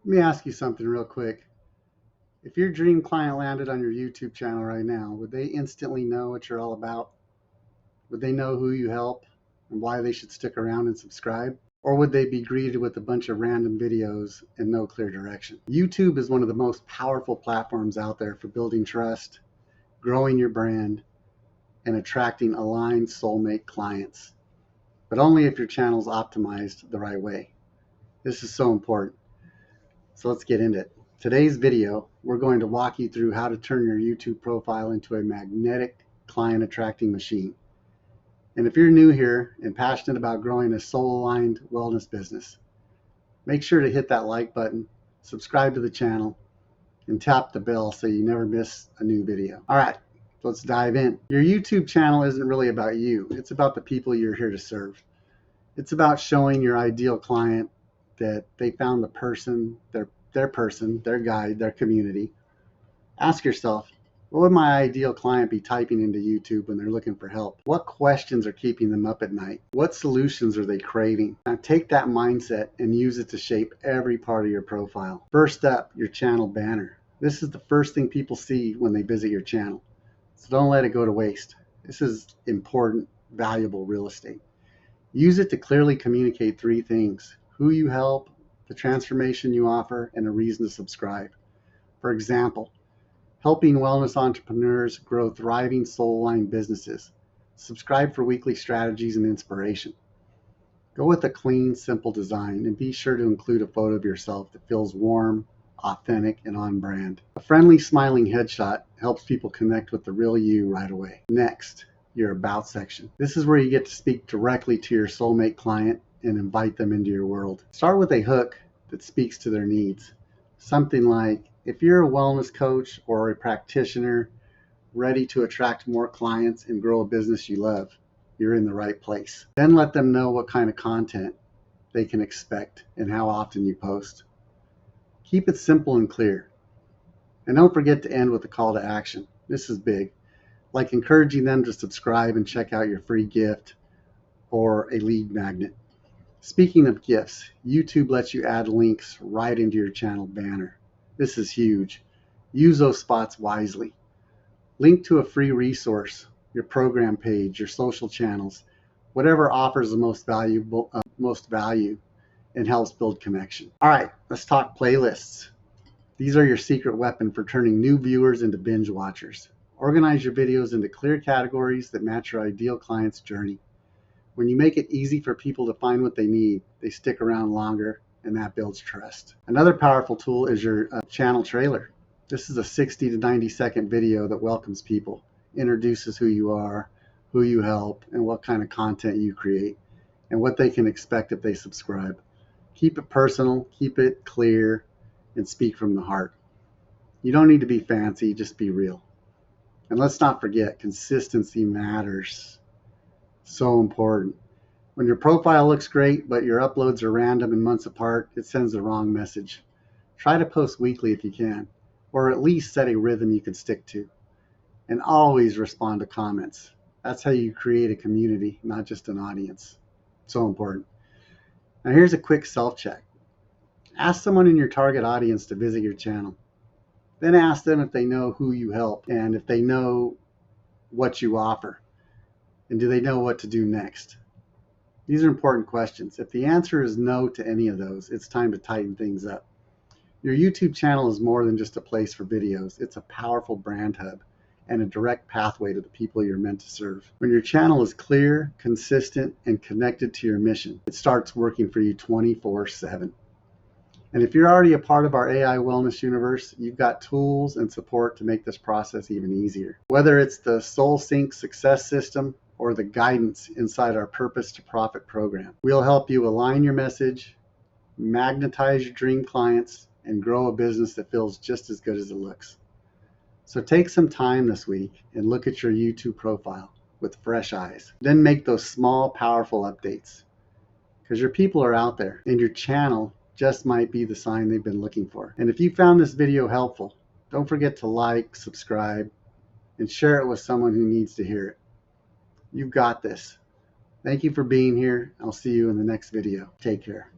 Let me ask you something real quick. If your dream client landed on your YouTube channel right now, would they instantly know what you're all about? Would they know who you help and why they should stick around and subscribe? Or would they be greeted with a bunch of random videos and no clear direction? YouTube is one of the most powerful platforms out there for building trust, growing your brand, and attracting aligned soulmate clients, but only if your channel is optimized the right way. This is so important. So let's get into it. Today's video, we're going to walk you through how to turn your YouTube profile into a magnetic client attracting machine. And if you're new here and passionate about growing a soul-aligned wellness business, make sure to hit that like button, subscribe to the channel, and tap the bell so you never miss a new video. All right, let's dive in. Your YouTube channel isn't really about you. It's about the people you're here to serve. It's about showing your ideal client that they found the person, their guide, their community. Ask yourself, what would my ideal client be typing into YouTube when they're looking for help? What questions are keeping them up at night? What solutions are they craving? Now take that mindset and use it to shape every part of your profile. First up, your channel banner. This is the first thing people see when they visit your channel. So don't let it go to waste. This is important, valuable real estate. Use it to clearly communicate three things: who you help, the transformation you offer, and a reason to subscribe. For example, helping wellness entrepreneurs grow thriving soul-aligned businesses. Subscribe for weekly strategies and inspiration. Go with a clean, simple design and be sure to include a photo of yourself that feels warm, authentic, and on brand. A friendly, smiling headshot helps people connect with the real you right away. Next, your About section. This is where you get to speak directly to your soulmate client and invite them into your world. Start with a hook that speaks to their needs. Something like, if you're a wellness coach or a practitioner ready to attract more clients and grow a business you love, you're in the right place. Then let them know what kind of content they can expect and how often you post. Keep it simple and clear. And don't forget to end with a call to action. This is big, like encouraging them to subscribe and check out your free gift or a lead magnet. Speaking of gifts, YouTube lets you add links right into your channel banner. This is huge. Use those spots wisely. Link to a free resource, your program page, your social channels, whatever offers the most value and helps build connection. All right, let's talk playlists. These are your secret weapon for turning new viewers into binge watchers. Organize your videos into clear categories that match your ideal client's journey. When you make it easy for people to find what they need, they stick around longer, and that builds trust. Another powerful tool is your channel trailer. This is a 60 to 90-second video that welcomes people, introduces who you are, who you help, and what kind of content you create, and what they can expect if they subscribe. Keep it personal, keep it clear, and speak from the heart. You don't need to be fancy, just be real. And let's not forget, consistency matters. So important. When your profile looks great, but your uploads are random and months apart, it sends the wrong message. Try to post weekly if you can, or at least set a rhythm you can stick to. And always respond to comments. That's how you create a community, not just an audience. So important. Now here's a quick self-check. Ask someone in your target audience to visit your channel. Then ask them if they know who you help and if they know what you offer. And do they know what to do next? These are important questions. If the answer is no to any of those, it's time to tighten things up. Your YouTube channel is more than just a place for videos. It's a powerful brand hub and a direct pathway to the people you're meant to serve. When your channel is clear, consistent, and connected to your mission, it starts working for you 24/7. And if you're already a part of our AI Wellness universe, you've got tools and support to make this process even easier. Whether it's the SoulSync success system or the guidance inside our Purpose to Profit program, we'll help you align your message, magnetize your dream clients, and grow a business that feels just as good as it looks. So take some time this week and look at your YouTube profile with fresh eyes. Then make those small, powerful updates, because your people are out there and your channel just might be the sign they've been looking for. And if you found this video helpful, don't forget to like, subscribe, and share it with someone who needs to hear it. You've got this. Thank you for being here. I'll see you in the next video. Take care.